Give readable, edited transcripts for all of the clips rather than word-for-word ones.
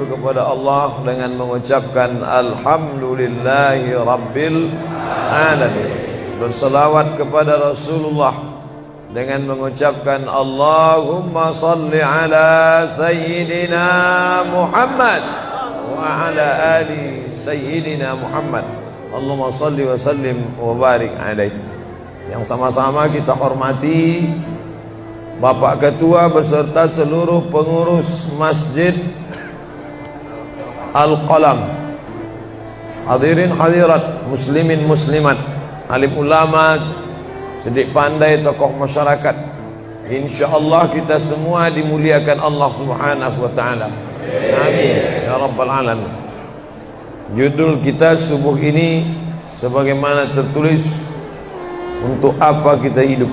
bersyukur kepada Allah dengan mengucapkan Alhamdulillahi Rabbil Alamin. Berselawat kepada Rasulullah dengan mengucapkan Allahumma salli ala Sayyidina Muhammad wa ala ali Sayyidina Muhammad. Allahumma salli wa sallim wa barik alaih. Yang sama-sama kita hormati Bapak Ketua beserta seluruh pengurus Masjid Al-Qalam, hadirin hadirat, muslimin muslimat, alim ulama, sedik pandai, tokoh masyarakat. InsyaAllah kita semua dimuliakan Allah Subhanahu wa ta'ala. Amin ya rabbal alamin. Judul kita subuh ini sebagaimana tertulis, untuk apa kita hidup.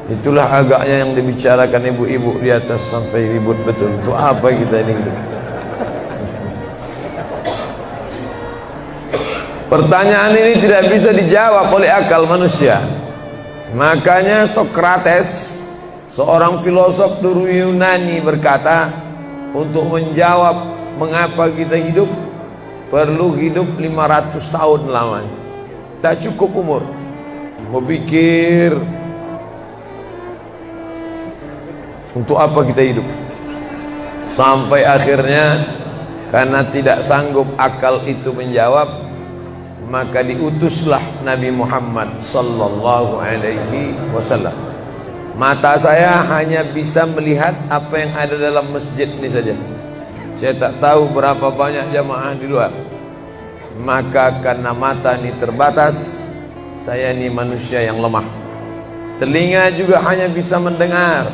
Itulah agaknya yang dibicarakan ibu-ibu di atas sampai ribut betul. Untuk apa kita ini hidup? Pertanyaan ini tidak bisa dijawab oleh akal manusia. Makanya Sokrates, seorang filosof dulu Yunani, berkata, untuk menjawab mengapa kita hidup, perlu hidup 500 tahun lamanya. Tak cukup umur berpikir untuk apa kita hidup. Sampai akhirnya karena tidak sanggup akal itu menjawab, maka diutuslah Nabi Muhammad sallallahu alaihi wasallam. Mata saya hanya bisa melihat apa yang ada dalam masjid ini saja. Saya tak tahu berapa banyak jamaah di luar. Maka karena mata ini terbatas, saya ini manusia yang lemah. Telinga juga hanya bisa mendengar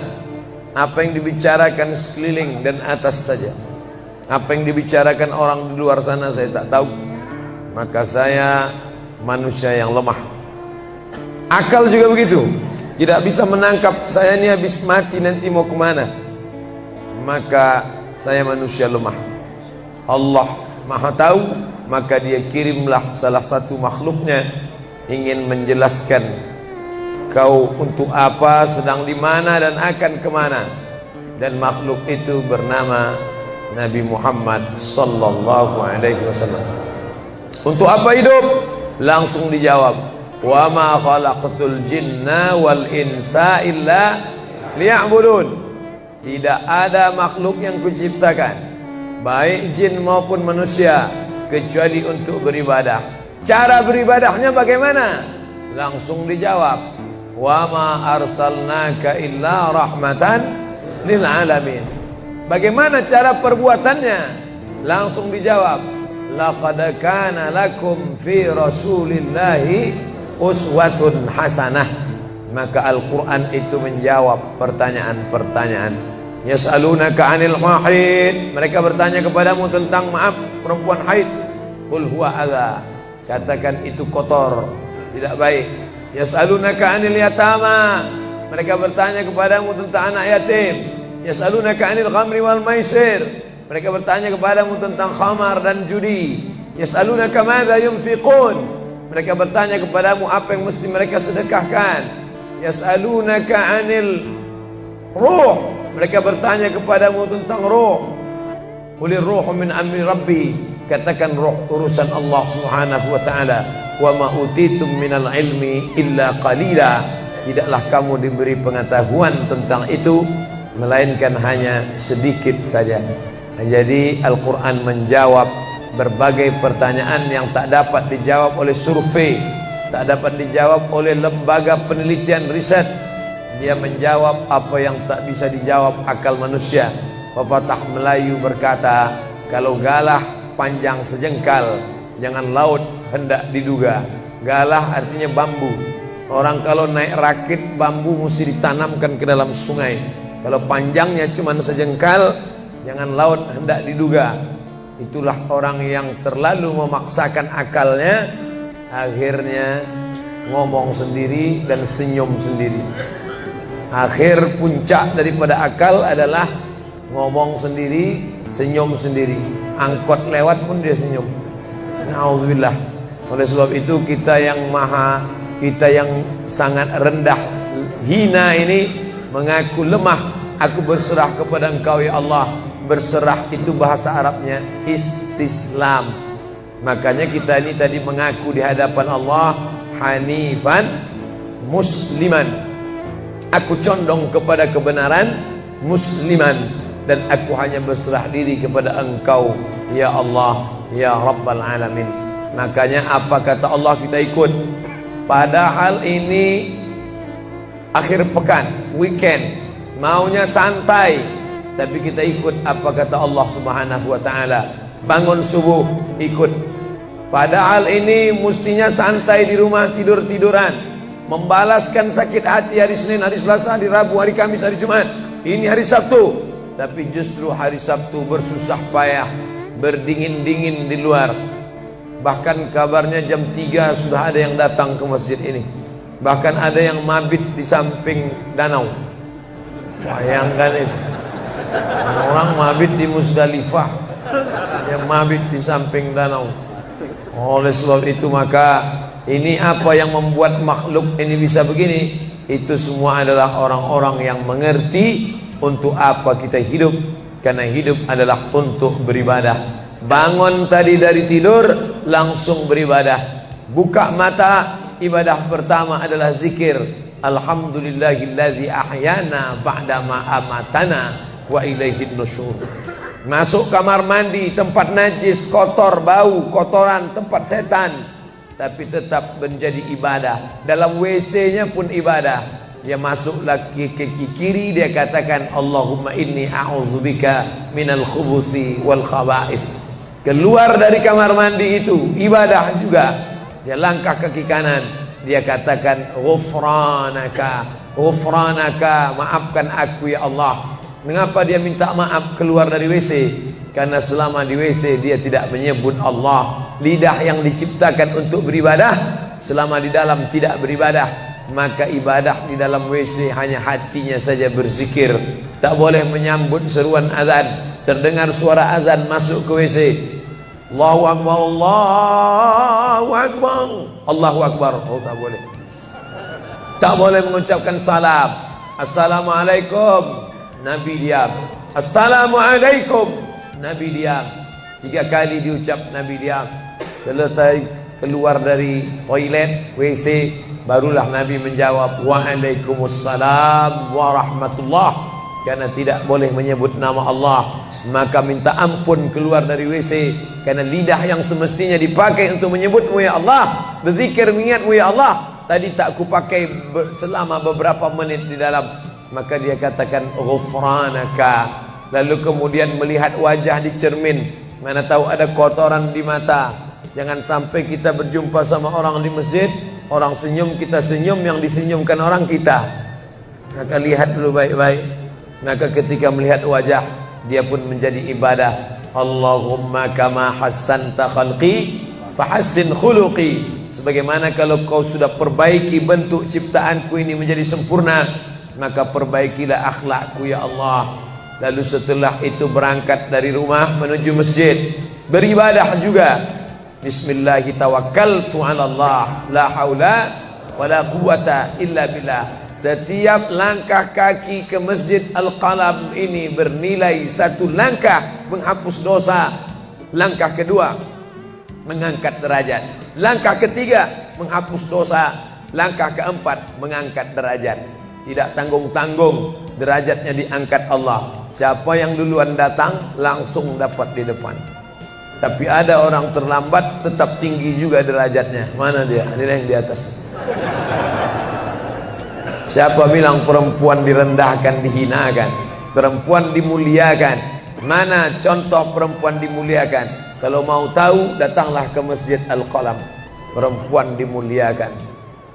apa yang dibicarakan sekeliling dan atas saja. Apa yang dibicarakan orang di luar sana saya tak tahu. Maka saya manusia yang lemah. Akal juga begitu, tidak bisa menangkap saya ini habis mati nanti mau kemana. Maka saya manusia lemah. Allah Maha tahu, maka dia kirimlah salah satu makhluknya ingin menjelaskan kau untuk apa, sedang di mana dan akan kemana. Dan makhluk itu bernama Nabi Muhammad sallallahu alaihi wasallam. Untuk apa hidup? Langsung dijawab, wa ma khalaqtul jinna wal insa illa liya'budun. Tidak ada makhluk yang kuciptakan, baik jin maupun manusia, kecuali untuk beribadah. Cara beribadahnya bagaimana? Langsung dijawab, wa ma arsalnaka illa rahmatan lil alamin. Bagaimana cara perbuatannya? Langsung dijawab, laqad kana lakum fi rasulillahi uswatun hasanah. Maka Al-Quran itu menjawab pertanyaan-pertanyaan. Yas'alunaka 'anil mahid, mereka bertanya kepadamu tentang perempuan haid. Qul huwa adza, katakan itu kotor, tidak baik. Yas'alunaka 'anil yatama, mereka bertanya kepadamu tentang anak yatim. Yas'alunaka 'anil khamri wal maisir, mereka bertanya kepadamu tentang khamar dan judi. Yas'alunaka madza yunfiqun, mereka bertanya kepadamu apa yang mesti mereka sedekahkan. Yas'alunaka 'anil ruh, mereka bertanya kepadamu tentang ruh. Qulir ruhu min amri rabbi, katakan ruh urusan Allah Subhanahu wa ta'ala. Wa ma utitum minal ilmi illa qalila, tidaklah kamu diberi pengetahuan tentang itu melainkan hanya sedikit saja. Jadi Al-Quran menjawab berbagai pertanyaan yang tak dapat dijawab oleh survei, tak dapat dijawab oleh lembaga penelitian riset. Dia menjawab apa yang tak bisa dijawab akal manusia. Pepatah Melayu berkata, kalau galah panjang sejengkal, jangan laut hendak diduga. Galah artinya bambu. Orang kalau naik rakit, bambu mesti ditanamkan ke dalam sungai. Kalau panjangnya cuma sejengkal, jangan laut hendak diduga. Itulah orang yang terlalu memaksakan akalnya, akhirnya ngomong sendiri dan senyum sendiri. Akhir puncak daripada akal adalah ngomong sendiri, senyum sendiri. Angkot lewat pun dia senyum. Na'udzubillah. Oleh sebab itu kita yang sangat rendah, hina ini mengaku lemah. Aku berserah kepada Engkau ya Allah. Berserah itu bahasa Arabnya istislam. Makanya kita ini tadi mengaku di hadapan Allah hanifan musliman. Aku condong kepada kebenaran, musliman, dan aku hanya berserah diri kepada Engkau ya Allah ya Rabbal Alamin. Makanya apa kata Allah kita ikut. Padahal ini akhir pekan, weekend, maunya santai, tapi kita ikut apa kata Allah Subhanahu wa taala. Bangun subuh ikut. Padahal ini mestinya santai di rumah, tidur-tiduran, membalaskan sakit hati hari Senin, hari Selasa, hari Rabu, hari Kamis, hari Jumat. Ini hari Sabtu, tapi justru hari Sabtu bersusah payah, berdingin-dingin di luar. Bahkan kabarnya jam 3 sudah ada yang datang ke masjid ini. Bahkan ada yang mabit di samping danau. Bayangkan itu, orang mabit di Musdalifah, yang mabit di samping danau. Oleh sebab itu maka ini apa yang membuat makhluk ini bisa begini? Itu semua adalah orang-orang yang mengerti untuk apa kita hidup. Karena hidup adalah untuk beribadah. Bangun tadi dari tidur langsung beribadah. Buka mata, ibadah pertama adalah zikir. Alhamdulillahillazi ahyana ba'dama amatana wa ilaihin nusyur. Masuk kamar mandi, tempat najis, kotor, bau, kotoran, tempat setan, tapi tetap menjadi ibadah. Dalam WC-nya pun ibadah. Dia masuk lagi ke kiri, dia katakan Allahumma inni a'udzubika minal khubusi wal khaba'is. Keluar dari kamar mandi itu ibadah juga. Dia langkah kaki kanan, dia katakan ghufranaka, ghufranaka, maafkan aku ya Allah. Mengapa dia minta maaf keluar dari WC? Karena selama di WC dia tidak menyebut Allah. Lidah yang diciptakan untuk beribadah, selama di dalam tidak beribadah, maka ibadah di dalam WC hanya hatinya saja berzikir. Tak boleh menyambut seruan azan. Terdengar suara azan masuk ke WC, Allahu Akbar, Allahu Akbar, Allahu Akbar. Oh, tak boleh. Tak boleh mengucapkan salam. Assalamualaikum, Nabi diam. Assalamualaikum, Nabi diam. 3 kali diucap, Nabi diam. Selesai keluar dari toilet, WC, barulah Nabi menjawab Waalaikumsalam warahmatullah. Karena tidak boleh menyebut nama Allah, maka minta ampun keluar dari WC. Karena lidah yang semestinya dipakai untuk menyebutmu ya Allah, berzikir mengingatmu ya Allah, tadi tak kupakai selama beberapa menit di dalam. Maka dia katakan ghufranaka. Lalu kemudian melihat wajah di cermin, mana tahu ada kotoran di mata. Jangan sampai kita berjumpa sama orang di masjid, orang senyum, kita senyum, yang disenyumkan orang kita. Maka lihat dulu baik-baik. Maka ketika melihat wajah, dia pun menjadi ibadah. Allahumma kama hassanta khalqi fahassin khuluqi. Sebagaimana kalau kau sudah perbaiki bentuk ciptaanku ini menjadi sempurna, maka perbaikilah akhlakku ya Allah. Lalu setelah itu berangkat dari rumah menuju masjid, beribadah juga. Bismillahi tawakkaltu ala Allah, la haula wala quwata illa billah. Setiap langkah kaki ke Masjid Al-Qalam ini bernilai 1 langkah menghapus dosa. Langkah kedua mengangkat derajat. Langkah ketiga menghapus dosa. Langkah keempat mengangkat derajat. Tidak tanggung-tanggung, derajatnya diangkat Allah. Siapa yang duluan datang langsung dapat di depan. Tapi ada orang terlambat tetap tinggi juga derajatnya. Mana dia? Ini yang di atas. Siapa bilang perempuan direndahkan, dihinakan? Perempuan dimuliakan. Mana contoh perempuan dimuliakan? Kalau mau tahu, datanglah ke Masjid Al-Qalam. Perempuan dimuliakan.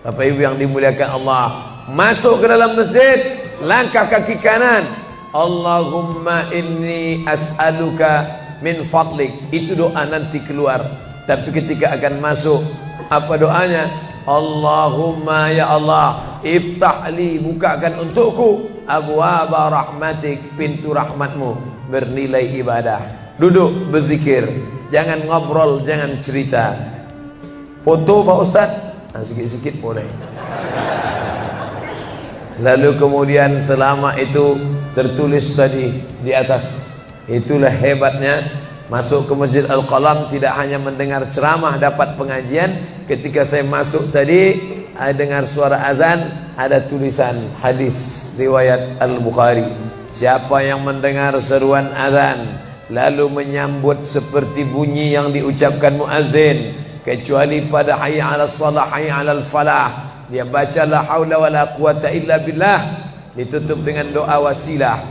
Bapak Ibu yang dimuliakan Allah, masuk ke dalam masjid, langkah kaki kanan, Allahumma inni as'aluka min fadlik. Itu doa nanti keluar. Tapi ketika akan masuk, apa doanya? Allahumma ya Allah, iftahli, bukakan untukku abwaba rahmatik, pintu rahmatmu, bernilai ibadah. Duduk berzikir, jangan ngobrol, jangan cerita. Foto Pak Ustadz, sikit-sikit boleh. Lalu kemudian selama itu tertulis tadi di atas, Itulah hebatnya masuk ke Masjid Al-Qalam, tidak hanya mendengar ceramah, dapat pengajian. Ketika saya masuk tadi, dengar suara azan, ada tulisan hadis riwayat Al-Bukhari. Siapa yang mendengar seruan azan lalu menyambut seperti bunyi yang diucapkan muazzin, kecuali pada hayya 'alas shalah, hayya 'alal falah, dia baca la haula wala quwata illa billah, ditutup dengan doa wasilah.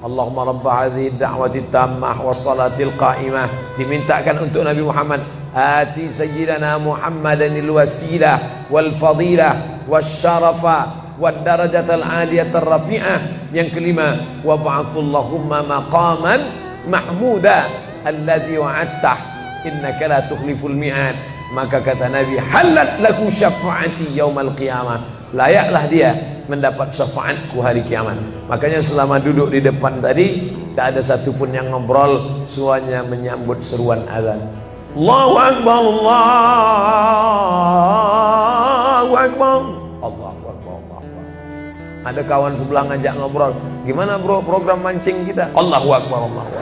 Allahumma rabb hadhihi ad-da'wati tammah was-salatil qa'imah, dimintakan untuk Nabi Muhammad, ati sayyidina Muhammadanil wasilah wal fadilah wasyarafa wad darajatal aliyatar rafi'ah. Yang kelima, wa ba'athallahumma maqaman mahmuda alladzi wa'adtah innaka la tukhliful mi'ad. Maka kata Nabi, halat laku syafaati yaumal qiyamah, layaklah dia mendapat syafaatku hari kiamat. Makanya selama duduk di depan tadi, tak ada satupun yang ngobrol, semuanya menyambut seruan azan. Allahu Akbar, Allahu Akbar, Allahu Akbar, Allahu Akbar. Ada kawan sebelah ngajak ngobrol, gimana bro program mancing kita? Allahu Akbar, Allahu Akbar.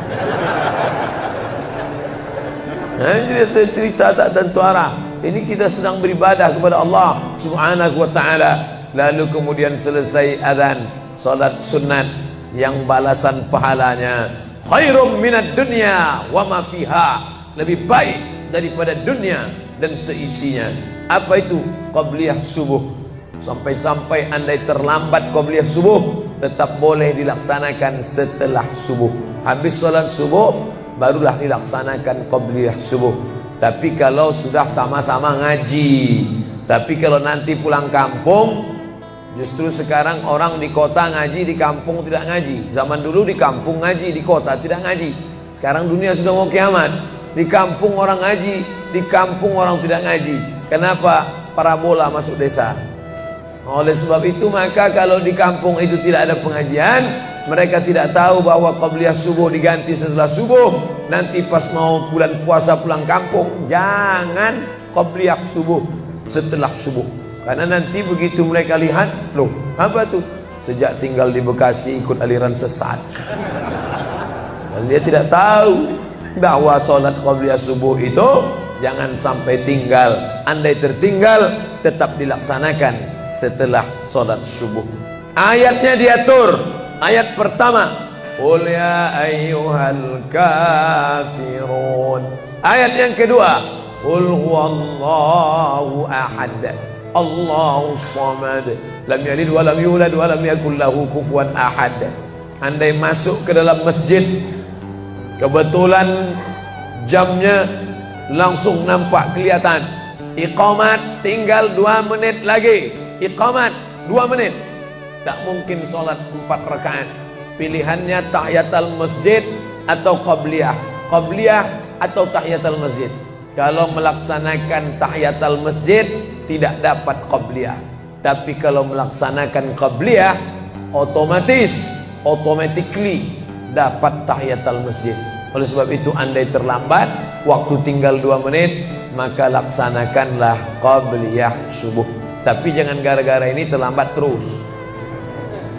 Nah, cerita tak tentu arah. Ini kita sedang beribadah kepada Allah Subhanahu wa ta'ala. Lalu kemudian selesai azan, salat sunat yang balasan pahalanya khairum minad dunya wa ma fiha, lebih baik daripada dunia dan seisinya. Apa itu? Qabliyah subuh. Sampai-sampai andai terlambat qabliyah subuh, tetap boleh dilaksanakan setelah subuh. Habis salat subuh barulah dilaksanakan qabliyah subuh. Tapi kalau sudah sama-sama ngaji, tapi kalau nanti pulang kampung, justru sekarang orang di kota ngaji, di kampung tidak ngaji. Zaman dulu di kampung ngaji, di kota tidak ngaji. Sekarang dunia sudah mau kiamat. Di kampung orang ngaji, di kampung orang tidak ngaji. Kenapa? Parabola masuk desa. Oleh sebab itu, maka kalau di kampung itu tidak ada pengajian, mereka tidak tahu bahwa qabliyah subuh diganti setelah subuh. Nanti pas mau bulan puasa pulang kampung, jangan qabliyah subuh setelah subuh. Karena nanti begitu mereka lihat, loh apa tuh? Sejak tinggal di Bekasi ikut aliran sesat. Dan dia tidak tahu bahwa sholat qabliyah subuh itu jangan sampai tinggal. Andai tertinggal, tetap dilaksanakan setelah sholat subuh. Ayatnya diatur. Ayat pertama, qul ya ayyuhal kafirun. Ayat yang kedua, qul huwallahu ahad, Allahu samad, lam yalid wa lam yulad wa lam yakul lahu kufuwan ahad. Andai masuk ke dalam masjid, kebetulan jamnya langsung nampak kelihatan, iqamat tinggal 2 menit lagi, iqamat 2 menit, tak mungkin sholat 4 rakaat. Pilihannya tahiyatul masjid atau qabliyah, qabliyah atau tahiyatul masjid. Kalau melaksanakan tahiyatul masjid tidak dapat qabliyah. Tapi kalau melaksanakan qabliyah, automatically dapat tahiyatul masjid. Oleh sebab itu, andai terlambat, waktu tinggal 2 menit, maka laksanakanlah qabliyah subuh. Tapi jangan gara-gara ini terlambat terus.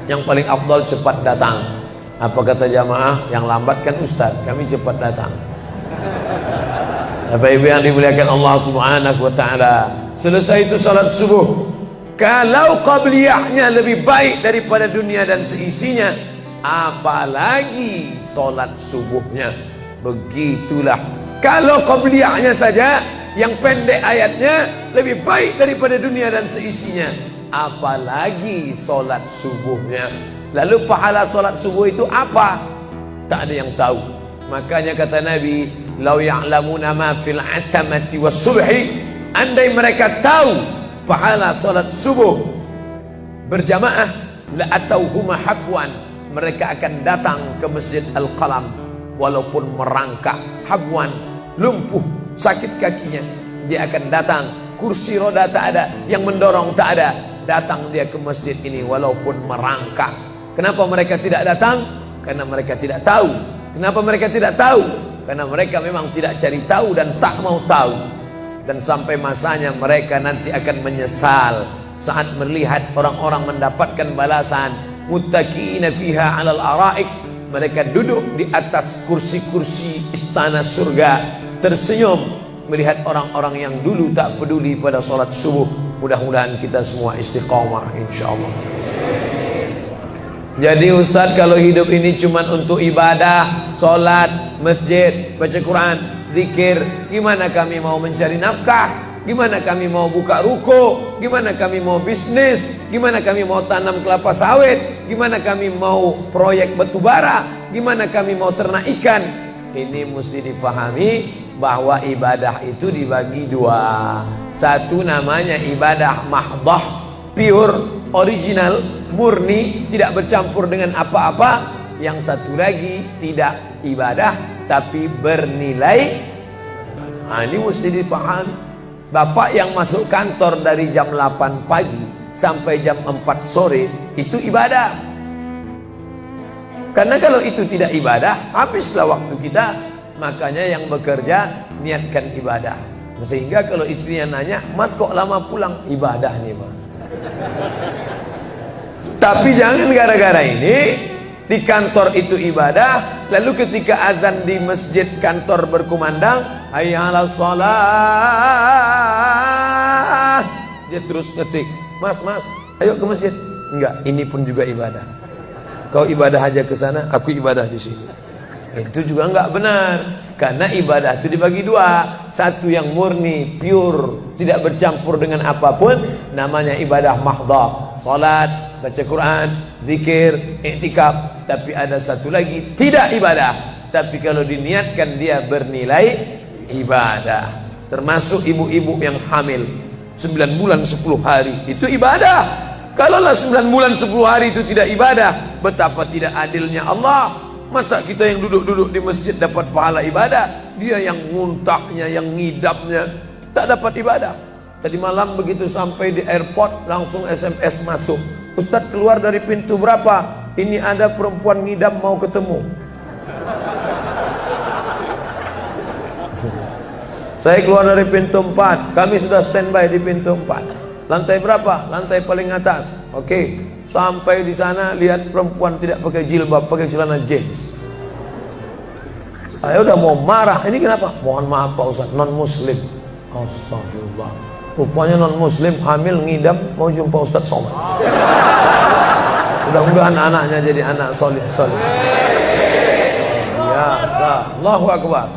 Yang paling afdal cepat datang. Apa kata jamaah? Yang lambat kan ustaz, kami cepat datang. Bapak Ibu yang dimuliakan Allah Subhanahu wa ta'ala, selesai itu salat subuh. Kalau qabliyahnya lebih baik daripada dunia dan seisinya, apalagi salat subuhnya. Begitulah. Kalau qabliyahnya saja yang pendek ayatnya lebih baik daripada dunia dan seisinya, apalagi solat subuhnya. Lalu pahala solat subuh itu apa? Tak ada yang tahu. Makanya kata Nabi, lau ya'lamuna ma fil atamati was subhi, andai mereka tahu pahala solat subuh berjamaah, la atauhuma habwan, mereka akan datang ke Masjid Al-Qalam walaupun merangkak. Habwan, lumpuh, sakit kakinya, dia akan datang. Kursi roda tak ada, yang mendorong tak ada, datang dia ke masjid ini walaupun merangkak. Kenapa mereka tidak datang? Karena mereka tidak tahu. Kenapa mereka tidak tahu? Karena mereka memang tidak cari tahu dan tak mau tahu. Dan sampai masanya mereka nanti akan menyesal saat melihat orang-orang mendapatkan balasan muttaqiina fiha 'alal araik, Mereka duduk di atas kursi-kursi istana surga, tersenyum melihat orang-orang yang dulu tak peduli pada sholat subuh. Mudah-mudahan kita semua istiqomah insyaallah. Jadi Ustadz, kalau hidup ini cuma untuk ibadah, sholat, masjid, baca Quran, zikir, gimana kami mau mencari nafkah? Gimana kami mau buka ruko? Gimana kami mau bisnis? Gimana kami mau tanam kelapa sawit? Gimana kami mau proyek batubara? Gimana kami mau ternak ikan? Ini mesti dipahami bahwa ibadah itu dibagi dua. Satu namanya ibadah mahdah, pure, original, murni, tidak bercampur dengan apa-apa. Yang satu lagi tidak ibadah tapi bernilai. Nah, ini mesti dipahami. Bapak yang masuk kantor dari jam 8 pagi sampai jam 4 sore itu ibadah. Karena kalau itu tidak ibadah, habislah waktu kita. Makanya yang bekerja niatkan ibadah. Sehingga kalau istrinya nanya, "Mas kok lama pulang?" Ibadah nih, Pak. Tapi jangan gara-gara ini di kantor itu ibadah, lalu ketika azan di masjid kantor berkumandang, hayya 'alas shalah, dia terus ngetik, "Mas, ayo ke masjid." Enggak, ini pun juga ibadah. Kau ibadah aja ke sana, aku ibadah di sini. Itu juga enggak benar. Karena ibadah itu dibagi dua. Satu yang murni, pure, tidak bercampur dengan apapun, namanya ibadah mahdhah. Salat, baca Quran, zikir, iktikaf. Tapi ada satu lagi tidak ibadah, tapi kalau diniatkan dia bernilai ibadah. Termasuk ibu-ibu yang hamil 9 bulan 10 hari, itu ibadah. Kalaulah 9 bulan 10 hari itu tidak ibadah, betapa tidak adilnya Allah. Masa kita yang duduk-duduk di masjid dapat pahala ibadah, dia yang muntahnya, yang ngidapnya tak dapat ibadah. Tadi malam begitu sampai di airport langsung SMS masuk, "Ustadz, keluar dari pintu berapa? Ini ada perempuan ngidam mau ketemu." Saya keluar dari pintu 4, kami sudah standby di pintu 4. Lantai berapa? Lantai paling atas. Oke. Sampai di sana lihat perempuan tidak pakai jilbab, pakai celana jeans. Saya udah mau marah. Ini kenapa? "Mohon maaf Pak Ustaz, non muslim." Astagfirullah. Rupanya non muslim hamil ngidam mau jumpa Ustaz Somad. Mudah-mudahan anaknya jadi anak soleh. Biasa. Allahu Akbar.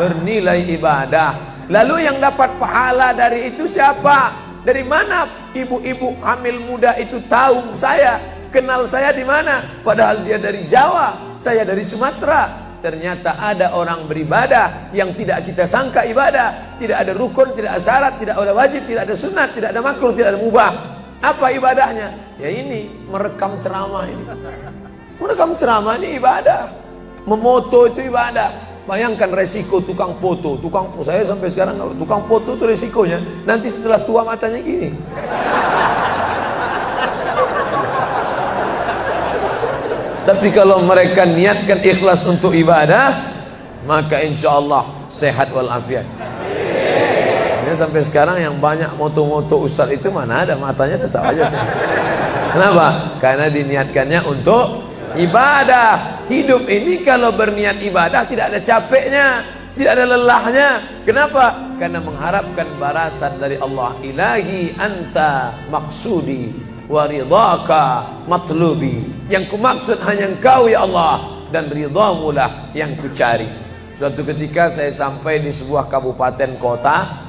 Bernilai ibadah. Lalu yang dapat pahala dari itu siapa? Dari mana ibu-ibu hamil muda itu tahu saya? Kenal saya di mana? Padahal dia dari Jawa, saya dari Sumatera. Ternyata ada orang beribadah yang tidak kita sangka ibadah. Tidak ada rukun, tidak ada syarat, tidak ada wajib, tidak ada sunat, tidak ada makruh, tidak ada mubah. Apa ibadahnya? Ya ini, merekam ceramah ini. Merekam ceramah ini ibadah. Memoto itu ibadah. Bayangkan resiko tukang foto. Saya sampai sekarang tukang foto itu resikonya nanti setelah tua matanya gini. Tapi kalau mereka niatkan ikhlas untuk ibadah, maka insya Allah sehat walafiat. Ini sampai sekarang yang banyak moto-moto ustadz itu mana ada matanya tetap aja sehat. Kenapa? Karena diniatkannya untuk ibadah. Hidup ini kalau berniat ibadah tidak ada capeknya, tidak ada lelahnya. Kenapa? Karena mengharapkan balasan dari Allah. Ilahi anta maksudi wa ridhaka matlubi. Yang kumaksud hanya Engkau ya Allah, dan ridhamu lah yang kucari. Suatu ketika saya sampai di sebuah kabupaten kota,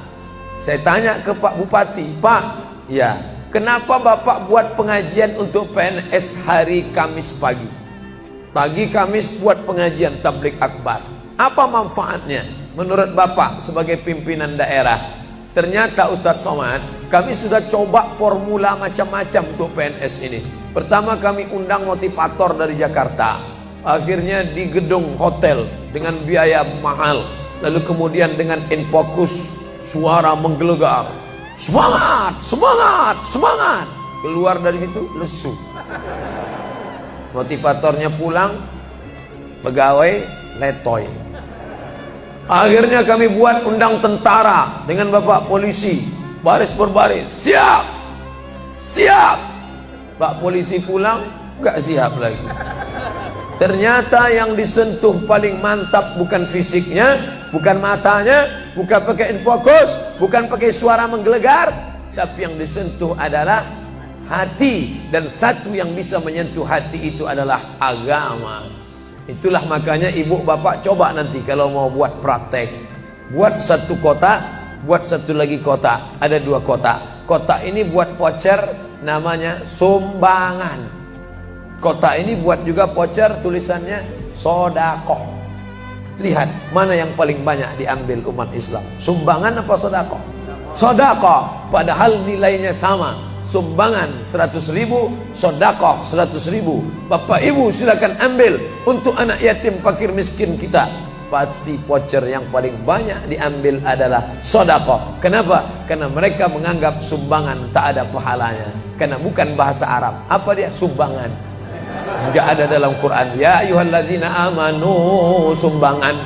saya tanya ke Pak Bupati, "Pak, ya, kenapa Bapak buat pengajian untuk PNS hari Kamis pagi? Pagi Kamis buat pengajian tabligh akbar. Apa manfaatnya menurut Bapak sebagai pimpinan daerah?" Ternyata Ustadz Somad, kami sudah coba formula macam-macam untuk PNS ini. Pertama kami undang motivator dari Jakarta. Akhirnya di gedung hotel dengan biaya mahal. Lalu kemudian dengan infokus, suara menggelegar. Semangat, semangat, semangat. Keluar dari situ lesu. Motivatornya pulang, pegawai letoy. Akhirnya kami buat undang tentara dengan bapak polisi, baris berbaris, siap, siap. Pak polisi pulang, gak siap lagi. Ternyata yang disentuh paling mantap bukan fisiknya, bukan matanya, bukan pakai infocus, bukan pakai suara menggelegar, tapi yang disentuh adalah hati. Dan satu yang bisa menyentuh hati itu adalah agama. Itulah makanya ibu bapak coba nanti kalau mau buat praktek, buat satu kotak, buat satu lagi kotak, ada 2 kotak. Kotak ini buat voucher namanya sumbangan. Kotak ini buat juga voucher tulisannya sodakoh. Lihat mana yang paling banyak diambil umat Islam, sumbangan apa sodakoh? Sodakoh, padahal nilainya sama. Sumbangan 100.000, sodakoh 100.000. Bapak ibu silakan ambil untuk anak yatim fakir miskin kita. Pasti voucher yang paling banyak diambil adalah sodakoh. Kenapa? Karena mereka menganggap sumbangan tak ada pahalanya, karena bukan bahasa Arab. Apa dia? Sumbangan. Enggak ada dalam Quran. Ya ayyuhalladzina amanu, sumbangan.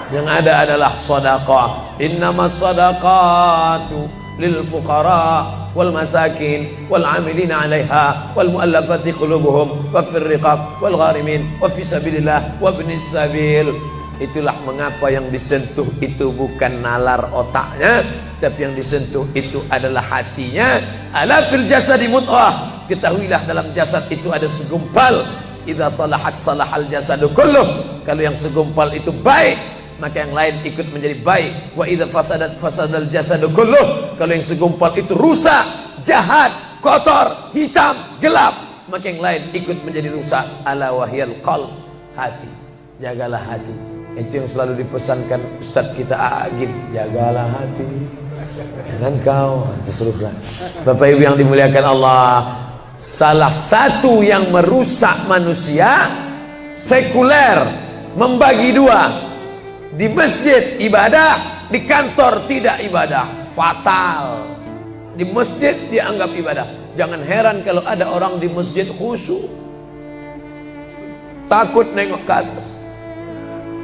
Yang ada adalah sedekah. Innamas shadaqatu lil fuqara wal masakin wal 'amilina 'alaiha wal mu'allafati qulubuhum wa fir riqab wal gharimin wa fi sabilillah wa ibnis sabil. Itulah mengapa yang disentuh itu bukan nalar otaknya, tapi yang disentuh itu adalah hatinya. Ala fil jasadi mudghah. Ketahuilah dalam jasad itu ada segumpal. Idza salahat salahal jasadu kulluh. Kalau yang segumpal itu baik, maka yang lain ikut menjadi baik. Wa idza fasadat fasadal jasadu kulluh. Kalau yang segumpal itu rusak, jahat, kotor, hitam, gelap, maka yang lain ikut menjadi rusak. Ala wahyal qalb, hati. Jagalah hati. Itu yang selalu dipesankan Ustadz kita Agim, jagalah hati. Dan kau terserah. Bapak Ibu yang dimuliakan Allah, salah satu yang merusak manusia sekuler, membagi 2. Di masjid ibadah, di kantor tidak ibadah. Fatal. Di masjid dianggap ibadah. Jangan heran kalau ada orang di masjid khusyuk, takut nengok ke atas,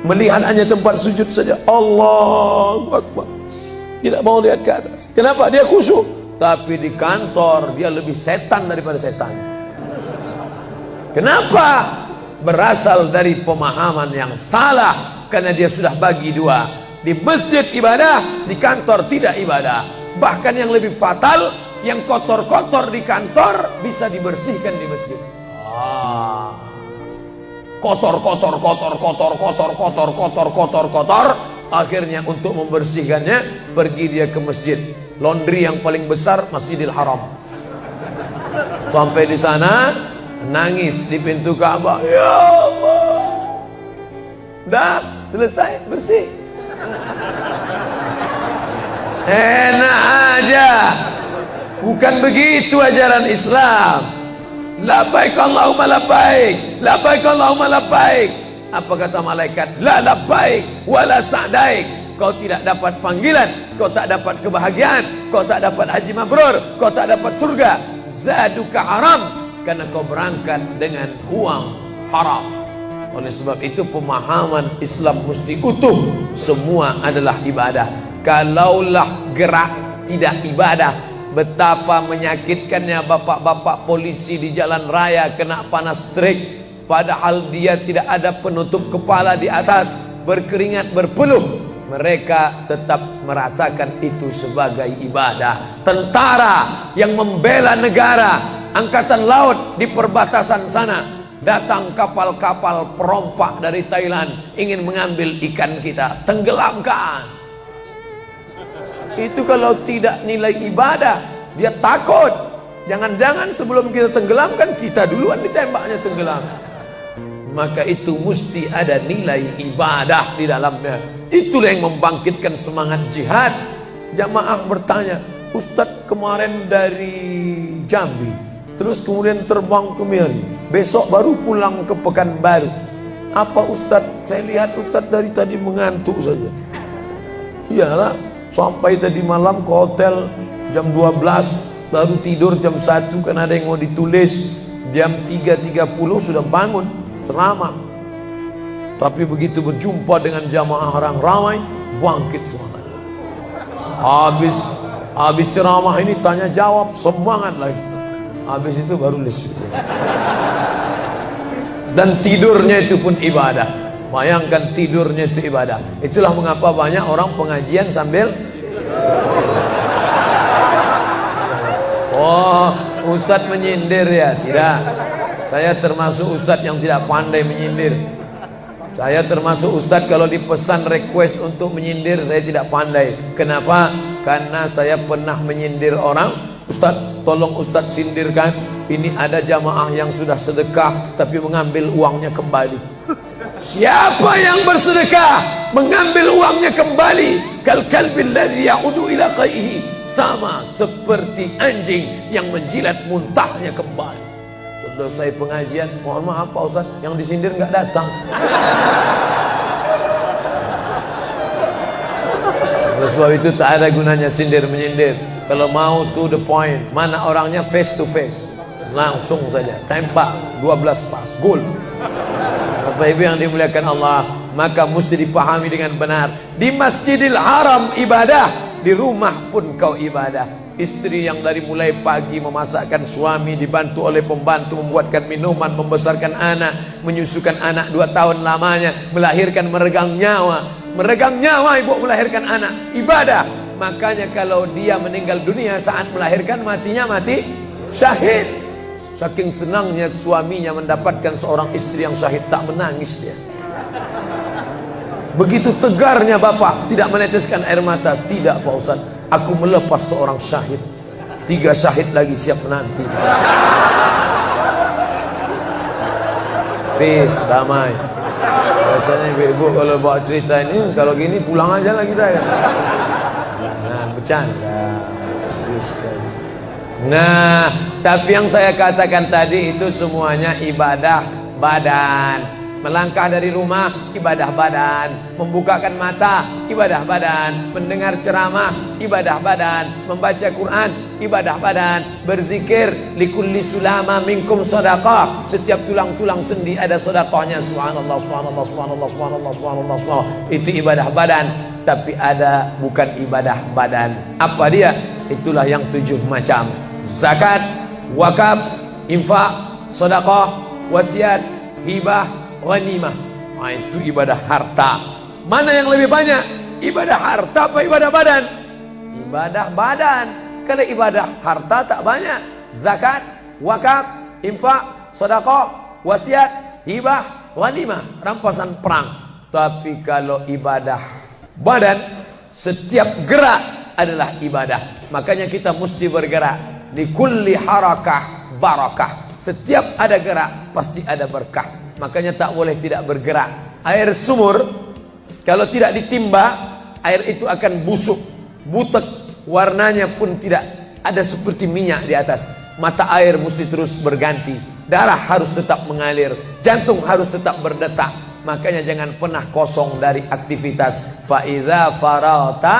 melihat hanya tempat sujud saja. Allahu Akbar, tidak mau lihat ke atas. Kenapa? Dia khusyuk. Tapi di kantor dia lebih setan daripada setan. Kenapa? Berasal dari pemahaman yang salah. Karena dia sudah bagi 2. Di masjid ibadah, di kantor tidak ibadah. Bahkan yang lebih fatal, yang kotor-kotor di kantor bisa dibersihkan di masjid. Kotor. Akhirnya untuk membersihkannya pergi dia ke masjid. Laundry yang paling besar Masjidil Haram. Sampai di sana nangis di pintu Ka'bah. Ya Allah, dah selesai bersih. Enak aja. Bukan begitu ajaran Islam. Labbaik Allahumma labbaik, labbaik Allahumma labbaik. Apa kata malaikat? La labbaik wala sa'daik. Kau tidak dapat panggilan, kau tak dapat kebahagiaan, kau tak dapat haji mabrur, kau tak dapat surga. Zaduka haram, karena kau berangkat dengan uang haram. Oleh sebab itu pemahaman Islam mesti utuh. Semua adalah ibadah. Kalaulah gerak tidak ibadah, betapa menyakitkannya bapak-bapak polisi di jalan raya kena panas terik, padahal dia tidak ada penutup kepala di atas, berkeringat berpeluh. Mereka tetap merasakan itu sebagai ibadah. Tentara yang membela negara, angkatan laut di perbatasan sana, datang kapal-kapal perompak dari Thailand ingin mengambil ikan kita, tenggelamkan. Itu kalau tidak nilai ibadah, dia takut. Jangan-jangan sebelum kita tenggelamkan, kita duluan ditembaknya tenggelam. Maka itu mesti ada nilai ibadah di dalamnya. Itulah yang membangkitkan semangat jihad. Jamaah bertanya, Ustadz kemarin dari Jambi, terus kemudian terbang ke Miri, besok baru pulang ke Pekanbaru. Apa Ustadz? Saya lihat Ustadz dari tadi mengantuk saja. Iyalah, sampai tadi malam ke hotel jam 12, baru tidur jam 1 karena ada yang mau ditulis. Jam 3.30 sudah bangun ceramah. Tapi begitu berjumpa dengan jamaah orang ramai, bangkit semangat. Habis ceramah ini tanya jawab, semangat lagi. Habis itu baru lesu. Dan tidurnya itu pun ibadah. Bayangkan, tidurnya itu ibadah. Itulah mengapa banyak orang pengajian sambil oh, ustadz menyindir ya? Tidak. Saya termasuk ustadz yang tidak pandai menyindir. Saya termasuk ustadz kalau dipesan request untuk menyindir, saya tidak pandai. Kenapa? Karena saya pernah menyindir orang. Ustadz, tolong ustadz sindirkan. Ini ada jamaah yang sudah sedekah tapi mengambil uangnya kembali. Siapa yang bersedekah mengambil uangnya kembali? Kal kalbil ladzi ya'udu ila qaihi, sama seperti anjing yang menjilat muntahnya kembali. Selesai pengajian, mohon maaf Pak Ustaz, yang disindir nggak datang. Oleh sebab itu tak ada gunanya sindir menyindir. Kalau mau to the point, mana orangnya face to face, langsung saja tembak 12 pas, gol. Bapak Ibu yang dimuliakan Allah, maka mesti dipahami dengan benar. Di Masjidil Haram ibadah, di rumah pun kau ibadah. Istri yang dari mulai pagi memasakkan suami, dibantu oleh pembantu membuatkan minuman, membesarkan anak, menyusukan anak 2 tahun lamanya, melahirkan, meregang nyawa ibu melahirkan anak, ibadah. Makanya kalau dia meninggal dunia saat melahirkan, matinya mati syahid. Saking senangnya suaminya mendapatkan seorang istri yang syahid, tak menangis dia. Begitu tegarnya bapak, tidak meneteskan air mata. Tidak Pak Ustaz, aku melepas seorang syahid, 3 syahid lagi siap menanti. Peace, damai. Biasanya ibu-ibu kalau bawa cerita ini, kalau gini pulang aja lah kita ya. Nah, bercanda. Serius sekali. Nah, tapi yang saya katakan tadi itu semuanya ibadah badan. Melangkah dari rumah, ibadah badan. Membukakan mata, ibadah badan. Mendengar ceramah, ibadah badan. Membaca Quran, ibadah badan. Berzikir, likulli sulama minkum sadaqah. Setiap tulang-tulang sendi ada sedekahnya. Subhanallah, subhanallah, subhanallah, subhanallah, subhanallah, subhanallah. Itu ibadah badan. Tapi ada bukan ibadah badan. Apa dia? Itulah yang 7 macam. Zakat, wakaf, infak, sedekah, wasiat, hibah, ghanimah. Nah, itu ibadah harta. Mana yang lebih banyak? Ibadah harta apa ibadah badan? Ibadah badan. Kalau ibadah harta tak banyak. Zakat, wakaf, infak, sedekah, wasiat, hibah, ghanimah, rampasan perang. Tapi kalau ibadah badan, setiap gerak adalah ibadah. Makanya kita mesti bergerak. Di kulli harakah barakah. Setiap ada gerak pasti ada berkah. Makanya tak boleh tidak bergerak. Air sumur kalau tidak ditimba, air itu akan busuk, butek, warnanya pun tidak ada seperti minyak di atas. Mata air mesti terus berganti. Darah harus tetap mengalir, jantung harus tetap berdetak. Makanya jangan pernah kosong dari aktivitas. Fa iza farata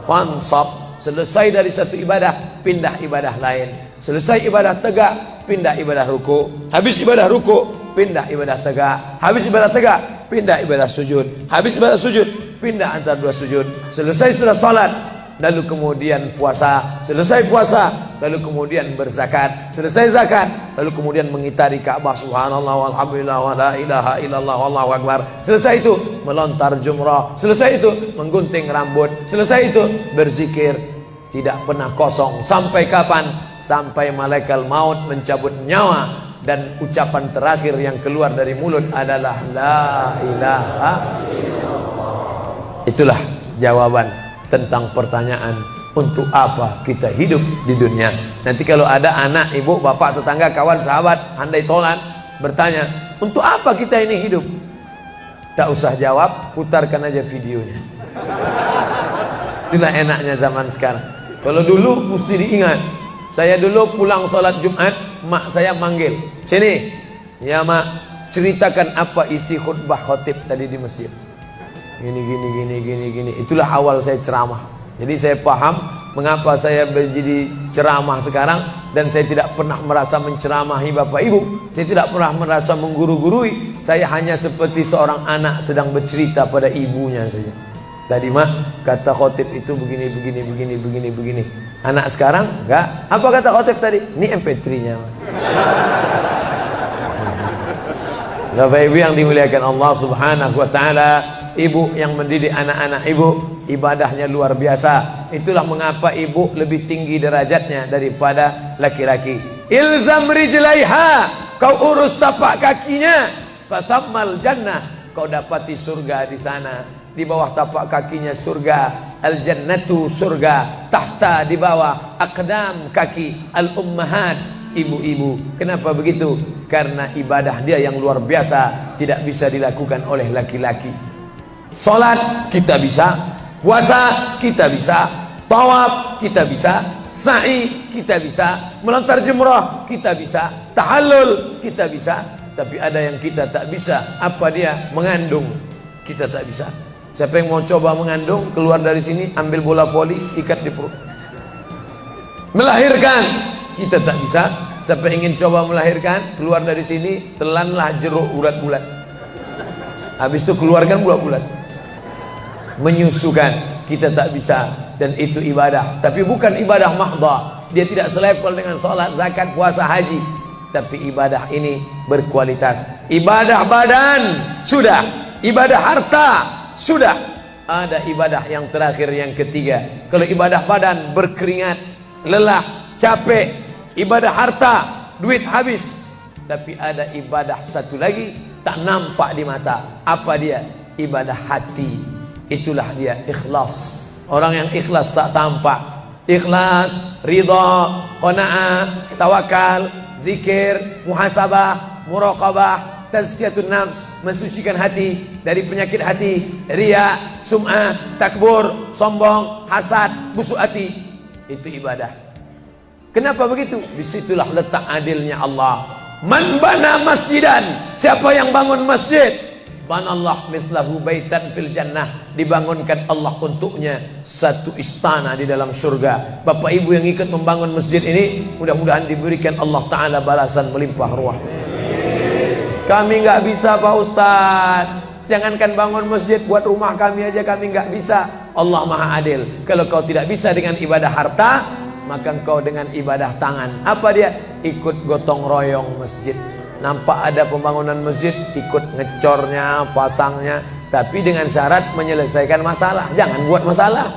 fansab. Selesai dari satu ibadah, pindah ibadah lain. Selesai ibadah tegak, pindah ibadah ruku. Habis ibadah ruku, pindah ibadah tegak. Habis ibadah tegak, pindah ibadah sujud. Habis ibadah sujud, pindah antara 2 sujud. Selesai sudah salat, lalu kemudian puasa. Selesai puasa, lalu kemudian berzakat. Selesai zakat, lalu kemudian mengitari Ka'bah. Subhanallah walhamdulillah wa la ilaha illallah wallahu akbar. Selesai itu melontar jumrah. Selesai itu menggunting rambut. Selesai itu berzikir. Tidak pernah kosong. Sampai kapan? Sampai malaikat maut mencabut nyawa dan ucapan terakhir yang keluar dari mulut adalah la ilaha illallah. Itulah jawaban tentang pertanyaan untuk apa kita hidup di dunia. Nanti kalau ada anak, ibu, bapak, tetangga, kawan, sahabat, handai tolan bertanya, untuk apa kita ini hidup? Tak usah jawab, putarkan aja videonya. Itulah enaknya zaman sekarang. Kalau dulu mesti diingat. Saya dulu pulang sholat Jumat, mak saya manggil, sini ya mak, ceritakan apa isi khutbah khotib tadi di masjid. Gini. Itulah awal saya ceramah. Jadi saya paham mengapa saya menjadi ceramah sekarang. Dan saya tidak pernah merasa menceramahi bapak ibu. Saya tidak pernah merasa mengguru-gurui. Saya hanya seperti seorang anak sedang bercerita pada ibunya saja. Tadi mak, kata khotib itu begini. Anak sekarang enggak. Apa kata khotib tadi? Ini MP3-nya. Bapak Ibu yang dimuliakan Allah Subhanahu wa taala, ibu yang mendidik anak-anak ibu, ibadahnya luar biasa. Itulah mengapa ibu lebih tinggi derajatnya daripada laki-laki. Ilzam rijlaiha, kau urus tapak kakinya, fathammal jannah, kau dapati surga di sana. Di bawah tapak kakinya surga, al jannatu surga, tahta di bawah aqdam kaki al ummahat, ibu-ibu. Kenapa begitu? Karena ibadah dia yang luar biasa, tidak bisa dilakukan oleh laki-laki. Salat kita bisa, puasa kita bisa, tawaf kita bisa, sa'i kita bisa, melontar jumrah kita bisa, tahallul kita bisa. Tapi ada yang kita tak bisa. Apa dia? Mengandung. Kita tak bisa. Siapa yang mau coba mengandung, keluar dari sini, ambil bola voli, ikat di perut. Melahirkan, kita tak bisa. Siapa yang ingin coba melahirkan, keluar dari sini, telanlah jeruk bulat-bulat. Habis itu keluarkan bulat-bulat. Menyusukan, kita tak bisa. Dan itu ibadah. Tapi bukan ibadah mahdha. Dia tidak selevel dengan sholat, zakat, puasa, haji. Tapi ibadah ini berkualitas. Ibadah badan, sudah. Ibadah harta, sudah. Ada ibadah yang terakhir, yang ketiga. Kalau ibadah badan berkeringat, lelah, capek. Ibadah harta, duit habis. Tapi ada ibadah satu lagi, tak nampak di mata. Apa dia? Ibadah hati. Itulah dia ikhlas. Orang yang ikhlas tak tampak. Ikhlas, ridha, qanaah, tawakal, zikir, muhasabah, muraqabah, tazkiyatun nafs, mensucikan hati dari penyakit hati, riya, sum'ah, takbur, sombong, hasad, busuk hati. Itu ibadah. Kenapa begitu? Disitulah letak adilnya Allah. Man bana masjidan, siapa yang bangun masjid, banallah mislahu baitan fil jannah, dibangunkan Allah untuknya satu istana di dalam surga. Bapak ibu yang ikut membangun masjid ini, mudah-mudahan diberikan Allah Ta'ala balasan melimpah ruah. Kami nggak bisa Pak Ustaz, jangankan bangun masjid, buat rumah kami aja kami nggak bisa. Allah Maha Adil. Kalau kau tidak bisa dengan ibadah harta, maka engkau dengan ibadah tangan. Apa dia? Ikut gotong royong masjid. Nampak ada pembangunan masjid, ikut ngecornya, pasangnya. Tapi dengan syarat menyelesaikan masalah. Jangan buat masalah.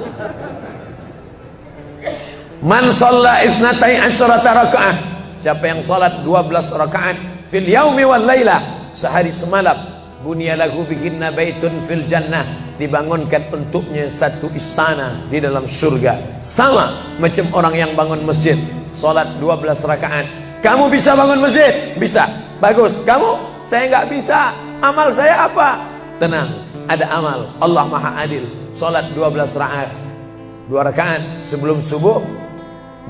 Man shalla isnatai asyrata rakaah, siapa yang salat 12 rakaat fil yaumi wal laila, sehari semalam, bunyalahu bihinna baitun fil jannah, dibangunkan untuknya satu istana di dalam surga. Sama macam orang yang bangun masjid, salat 12 rakaat. Kamu bisa bangun masjid? Bisa. Bagus. Kamu? Saya nggak bisa. Amal saya apa? Tenang, ada amal. Allah Maha Adil. Salat 12 rakaat. 2 rakaat sebelum subuh,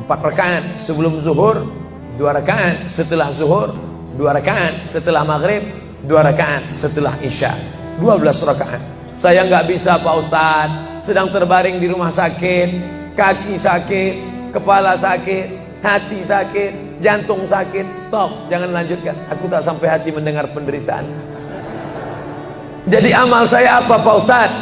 4 rakaat sebelum zuhur, 2 rakaat setelah zuhur, 2 rakaat setelah maghrib, 2 rakaat setelah isya. 12 rakaat. Saya nggak bisa Pak Ustaz, sedang terbaring di rumah sakit, kaki sakit, kepala sakit, hati sakit, jantung sakit. Stop, jangan lanjutkan. Aku tak sampai hati mendengar penderitaan. Jadi amal saya apa Pak Ustaz?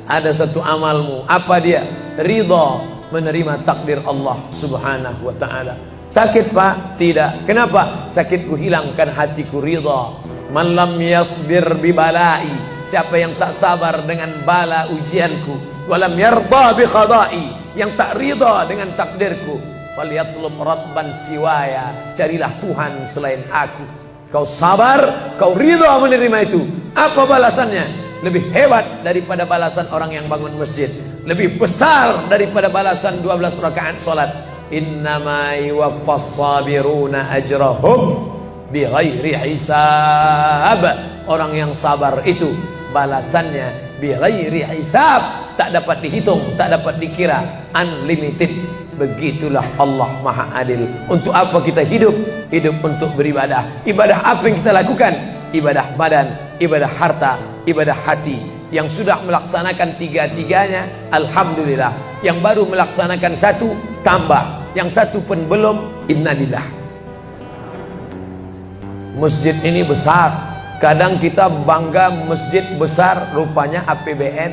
Ada satu amalmu. Apa dia? Ridha, menerima takdir Allah Subhanahu wa ta'ala. Sakit Pak? Tidak. Kenapa? Sakitku hilangkan hatiku ridha. Man lam yasbir bibalai, siapa yang tak sabar dengan bala ujianku, walam yarda bi qada'i, yang tak ridha dengan takdirku, falyatlub rabban siwaya, carilah Tuhan selain aku. Kau sabar, kau ridha menerima itu. Apa balasannya? Lebih hebat daripada balasan orang yang bangun masjid, lebih besar daripada balasan 12 rakaat salat. Innama yuwaffas sabiruna ajrahum bighairi hisab. Orang yang sabar itu balasannya bighairi hisab, tak dapat dihitung, tak dapat dikira, unlimited. Begitulah Allah Maha Adil. Untuk apa kita hidup? Hidup untuk beribadah. Ibadah apa yang kita lakukan? Ibadah badan, ibadah harta, ibadah hati. Yang sudah melaksanakan tiga-tiganya, alhamdulillah. Yang baru melaksanakan satu, tambah. Yang satu pun belum, innalillah. Masjid ini besar. Kadang kita bangga masjid besar, rupanya APBN,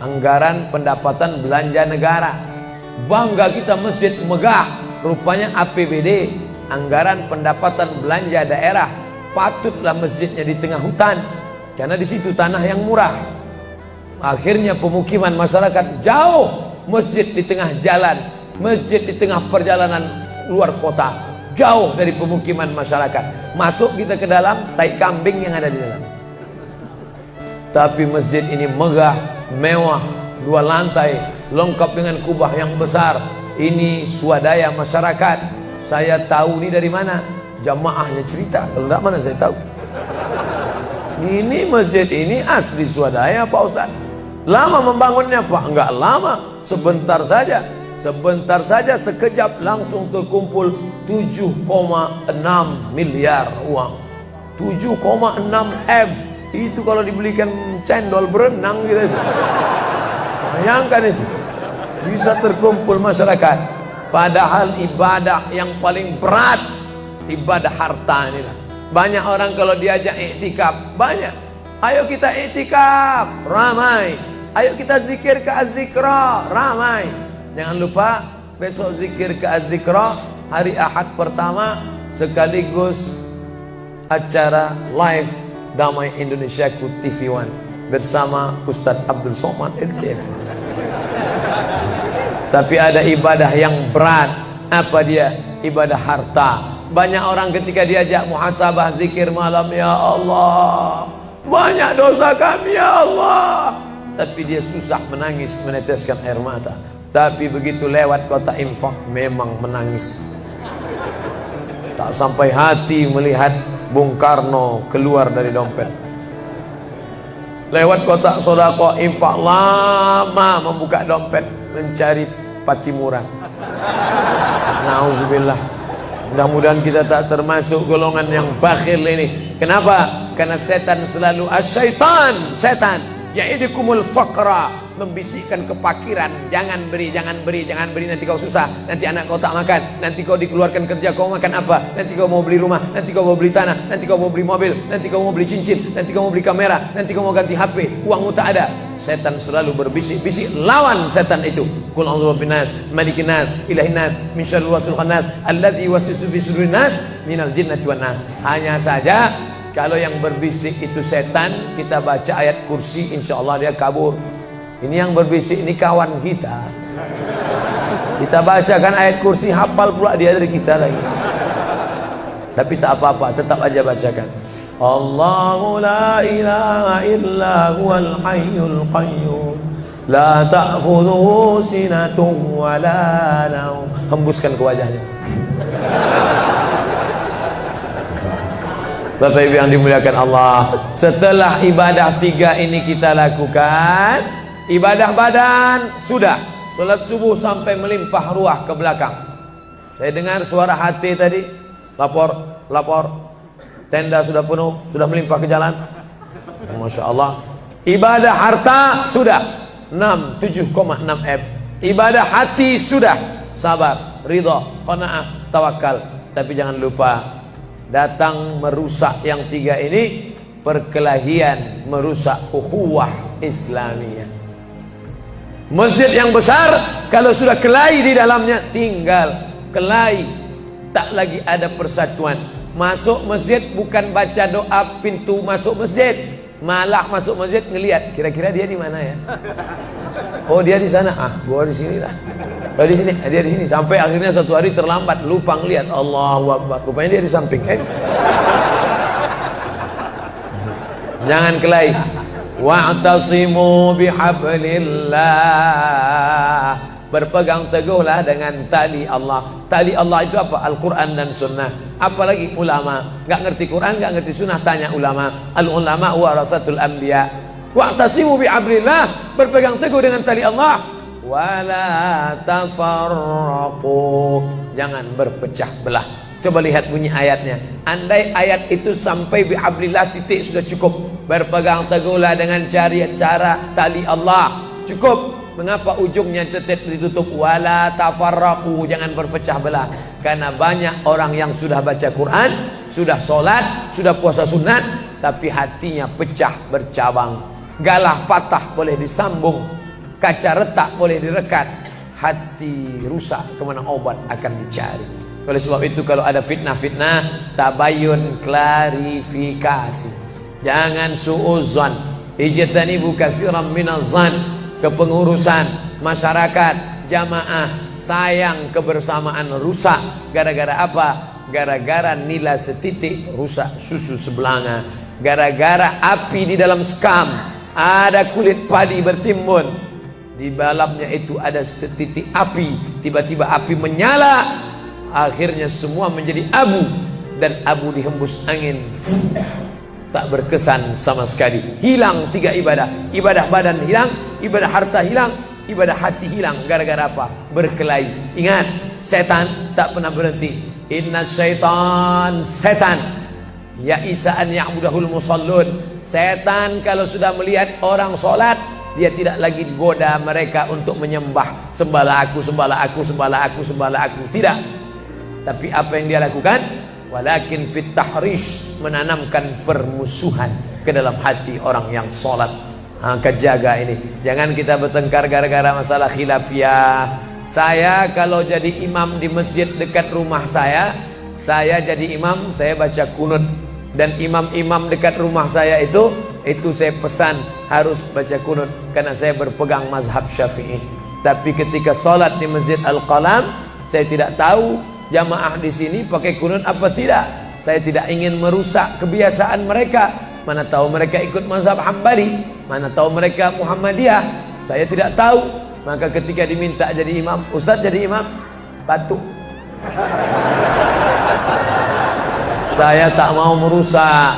anggaran pendapatan belanja negara. Bangga kita masjid megah, rupanya APBD, anggaran pendapatan belanja daerah. patutlah masjidnya di tengah hutan, karena di situ tanah yang murah. Akhirnya pemukiman masyarakat jauh, masjid di tengah jalan, masjid di tengah perjalanan luar kota, jauh dari pemukiman masyarakat. Masuk kita ke dalam, tai kambing yang ada di dalam. Tapi masjid ini megah, mewah, 2 lantai, lengkap dengan kubah yang besar. Ini swadaya masyarakat. Saya tahu ini dari mana? Jamaahnya cerita. Kalau tidak, mana saya tahu. Ini masjid ini asli swadaya Pak Ustaz. Lama membangunnya Pak? Enggak lama, sebentar saja. Sebentar saja, sekejap langsung terkumpul 7,6 miliar uang. 7,6 M. Itu kalau dibelikan cendol berenang gitu. Bayangkan itu. Bisa terkumpul masyarakat. Padahal ibadah yang paling berat, ibadah harta inilah. Banyak orang kalau diajak iktikaf, banyak. Ayo kita iktikaf, ramai. Ayo kita zikir ke Az-Zikra, ramai. Jangan lupa besok zikir ke Az-Zikra hari Ahad pertama, sekaligus acara live Damai Indonesiaku TV One bersama Ustadz Abdul Somad LCM. Tapi ada ibadah yang berat. Apa dia? Ibadah harta. Banyak orang ketika diajak muhasabah zikir malam, ya Allah, banyak dosa kami ya Allah, tapi dia susah menangis, meneteskan air mata. Tapi begitu lewat kota infak, memang menangis. Tak sampai hati melihat Bung Karno keluar dari dompet. Lewat kotak sodako infak, lama membuka dompet mencari Patimura. Nauzubillah. Mudah-mudahan kita tak termasuk golongan yang bakhil ini. Kenapa? Karena setan selalu asyaitan, setan ya'idukumul faqra, membisikkan kepakiran. Jangan beri, jangan beri, jangan beri, nanti kau susah, nanti anak kau tak makan, nanti kau dikeluarkan kerja kau makan apa, nanti kau mau beli rumah, nanti kau mau beli tanah, nanti kau mau beli mobil, nanti kau mau beli cincin, nanti kau mau beli kamera, nanti kau mau ganti HP, uangmu tak ada. Setan selalu berbisik-bisik. Lawan setan itu. Qul a'udzu birabbinas, malikin nas, ilahin nas, min syarril waswasil khannas, alladzi yuwaswisu fi sudurin nas, minal jinnati wan nas. Hanya saja kalau yang berbisik itu setan, kita baca ayat kursi, insya Allah dia kabur. Ini yang berbisik ini kawan kita. Kita bacakan ayat kursi, hafal pula dia dari kita lagi. Tapi tak apa-apa, tetap aja bacakan. Allahu la ilaha illa huwal hayyul qayyum, la ta'khudhuhu sinatun wa la naum. Hembuskan ke wajahnya. Bapak Ibu yang dimuliakan Allah, setelah ibadah 3 ini kita lakukan, ibadah badan sudah, sholat subuh sampai melimpah ruah ke belakang. Saya dengar suara hati tadi, lapor, tenda sudah penuh, sudah melimpah ke jalan. Masya Allah. Ibadah harta sudah 7,6 M. Ibadah hati sudah, sabar, ridha, qanaah, tawakal. Tapi jangan lupa, datang merusak yang 3 ini, perkelahian, merusak ukhuwah Islamiyah. Masjid yang besar, kalau sudah kelahi di dalamnya, tinggal kelahi, tak lagi ada persatuan. Masuk masjid bukan baca doa pintu masuk masjid, malah masuk masjid ngelihat kira-kira dia di mana ya. Oh dia di sana, gua di sini lah. Oh di sini, dia di sini. Sampai akhirnya suatu hari terlambat, lupa ngelihat. Allahu Akbar, rupanya dia di samping. Jangan kelahi. Wa'tasimu bihablillah, berpegang teguhlah dengan tali Allah. Tali Allah itu apa? Al-Quran dan Sunnah. Apalagi ulama, nggak ngerti Quran, nggak ngerti Sunnah, tanya ulama. Al-ulama warasatul anbiya. Wa'tasimu bihablillah, berpegang teguh dengan tali Allah. Wala tafarraqu, jangan berpecah belah. Coba lihat bunyi ayatnya. Andai ayat itu sampai bihablillah titik sudah cukup. Berpegang teguhlah dengan cara tali Allah, cukup. Mengapa ujungnya tetap ditutup wala tafarraqu, jangan berpecah belah? Karena banyak orang yang sudah baca Quran, sudah sholat, sudah puasa sunat, tapi hatinya pecah bercabang. Galah patah boleh disambung, kaca retak boleh direkat, hati rusak kemana obat akan dicari. Oleh sebab itu kalau ada fitnah-fitnah, tabayun, klarifikasi. Jangan suudzon. Ijtanibu katsiran minaz-zan. Kepengurusan masyarakat, jamaah, sayang kebersamaan rusak. Gara-gara apa? Gara-gara nila setitik rusak susu sebelanga. Gara-gara api di dalam sekam, ada kulit padi bertimbun, di dalamnya itu ada setitik api, tiba-tiba api menyala, akhirnya semua menjadi abu, dan abu dihembus angin, tak berkesan sama sekali. Hilang 3 ibadah. Ibadah badan hilang, ibadah harta hilang, ibadah hati hilang. Gara-gara apa? Berkelahi. Ingat, setan tak pernah berhenti. Inna syaitan, setan ya isa'an ya'budahul musallun. Setan kalau sudah melihat orang sholat, dia tidak lagi goda mereka untuk menyembah, sembahlah aku, sembahlah aku, sembahlah aku, sembahlah aku. Tidak. Tapi apa yang dia lakukan? Walakin fit tahrish, menanamkan permusuhan ke dalam hati orang yang sholat. Kejaga ini. Jangan kita bertengkar gara-gara masalah khilafiyah. Saya kalau jadi imam di masjid dekat rumah saya jadi imam, saya baca kunut. Dan imam-imam dekat rumah saya itu saya pesan harus baca kunut, karena saya berpegang mazhab Syafi'i. Tapi ketika sholat di Masjid Al-Qalam, saya tidak tahu jamaah di sini pakai kunut apa tidak. Saya tidak ingin merusak kebiasaan mereka. Mana tahu mereka ikut mazhab Hambali, mana tahu mereka Muhammadiyah, saya tidak tahu. Maka ketika diminta jadi imam, Ustaz jadi imam, batuk. Saya tak mau merusak,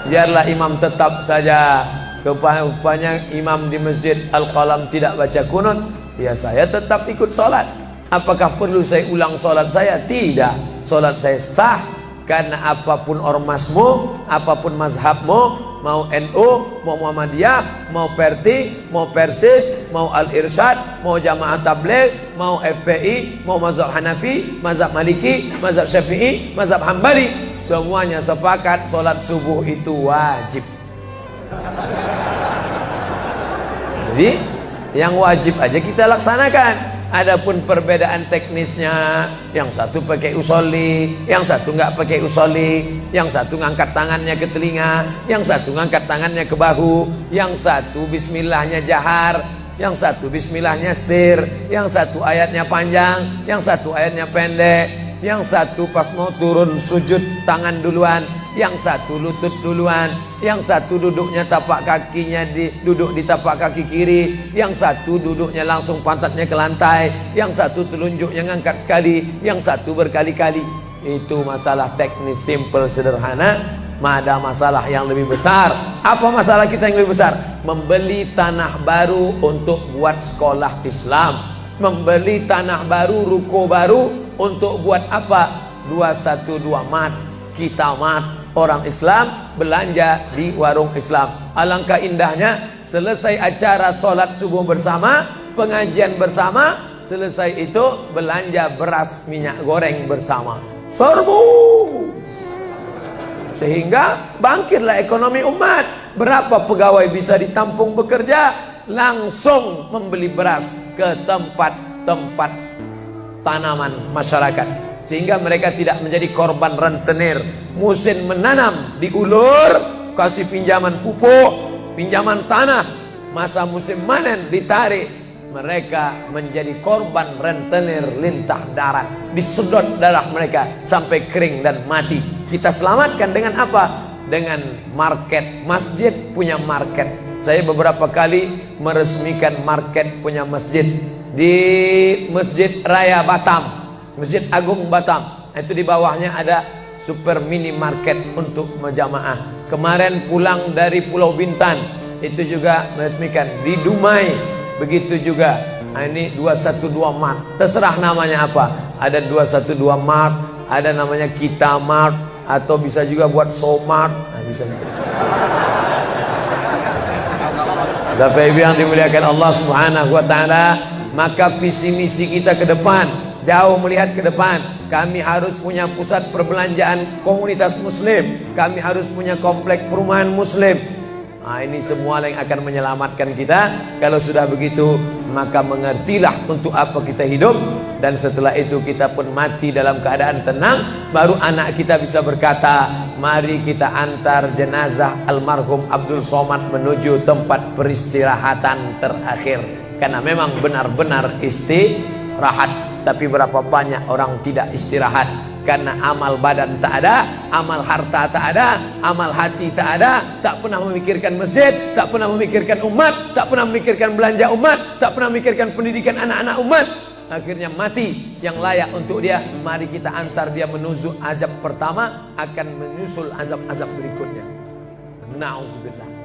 biarlah imam tetap saja. Rupanya imam di Masjid Al-Qalam tidak baca kunut, ya saya tetap ikut sholat. Apakah perlu saya ulang sholat saya? Tidak. Sholat saya sah, karena apapun ormasmu, apapun mazhabmu, mau NU, mau Muhammadiyah, mau Perti, mau Persis, mau Al-Irsyad, mau Jamaah Tabligh, mau FPI, mau mazhab Hanafi, mazhab Maliki, mazhab Syafi'i, mazhab Hambali, semuanya sepakat sholat subuh itu wajib. Jadi yang wajib aja kita laksanakan. Adapun perbedaan teknisnya, yang satu pakai usolli, yang satu nggak pakai usolli, yang satu ngangkat tangannya ke telinga, yang satu ngangkat tangannya ke bahu, yang satu bismillahnya jahar, yang satu bismillahnya sir, yang satu ayatnya panjang, yang satu ayatnya pendek, yang satu pas mau turun sujud tangan duluan, yang satu lutut duluan, yang satu duduknya tapak kakinya duduk di tapak kaki kiri, yang satu duduknya langsung pantatnya ke lantai, yang satu telunjuknya ngangkat sekali, yang satu berkali-kali. Itu masalah teknis simple sederhana. Ada masalah yang lebih besar. Apa masalah kita yang lebih besar? Membeli tanah baru untuk buat sekolah Islam, membeli tanah baru, ruko baru untuk buat apa? 212 mat, kita mat. Orang Islam belanja di warung Islam. Alangkah indahnya, selesai acara sholat subuh bersama, pengajian bersama, selesai itu belanja beras minyak goreng bersama. Serbu. Sehingga bangkitlah ekonomi umat. Berapa pegawai bisa ditampung bekerja? Langsung membeli beras ke tempat-tempat tanaman masyarakat, sehingga mereka tidak menjadi korban rentenir. Musim menanam diulur, kasih pinjaman pupuk, pinjaman tanah. Masa musim manen ditarik, mereka menjadi korban rentenir lintah darat. Disedot darah mereka sampai kering dan mati. Kita selamatkan dengan apa? Dengan market. Masjid punya market. Saya beberapa kali meresmikan market punya masjid di Masjid Raya Batam, Masjid Agung Batam. Itu di bawahnya ada super mini market untuk jamaah. Kemarin pulang dari Pulau Bintan, itu juga meresmikan di Dumai. Begitu juga. Nah, ini 212 Mart. Terserah namanya apa. Ada 212 Mart, ada namanya Kita Mart, atau bisa juga buat Somart. Nah, bisa. Bapak Ibu yang dimuliakan Allah Subhanahu wa taala, maka visi misi kita ke depan, jauh melihat ke depan. Kami harus punya pusat perbelanjaan komunitas muslim, kami harus punya komplek perumahan muslim. Nah, ini semua yang akan menyelamatkan kita. Kalau sudah begitu, maka mengertilah untuk apa kita hidup. Dan setelah itu kita pun mati dalam keadaan tenang. Baru anak kita bisa berkata, mari kita antar jenazah almarhum Abdul Somad menuju tempat peristirahatan terakhir. Karena memang benar-benar istirahat. Tapi berapa banyak orang tidak istirahat, karena amal badan tak ada, amal harta tak ada, amal hati tak ada. Tak pernah memikirkan masjid, tak pernah memikirkan umat, tak pernah memikirkan belanja umat, tak pernah memikirkan pendidikan anak-anak umat. Akhirnya mati yang layak untuk dia. Mari kita antar dia menuju azab pertama, akan menyusul azab-azab berikutnya. Na'udzubillah.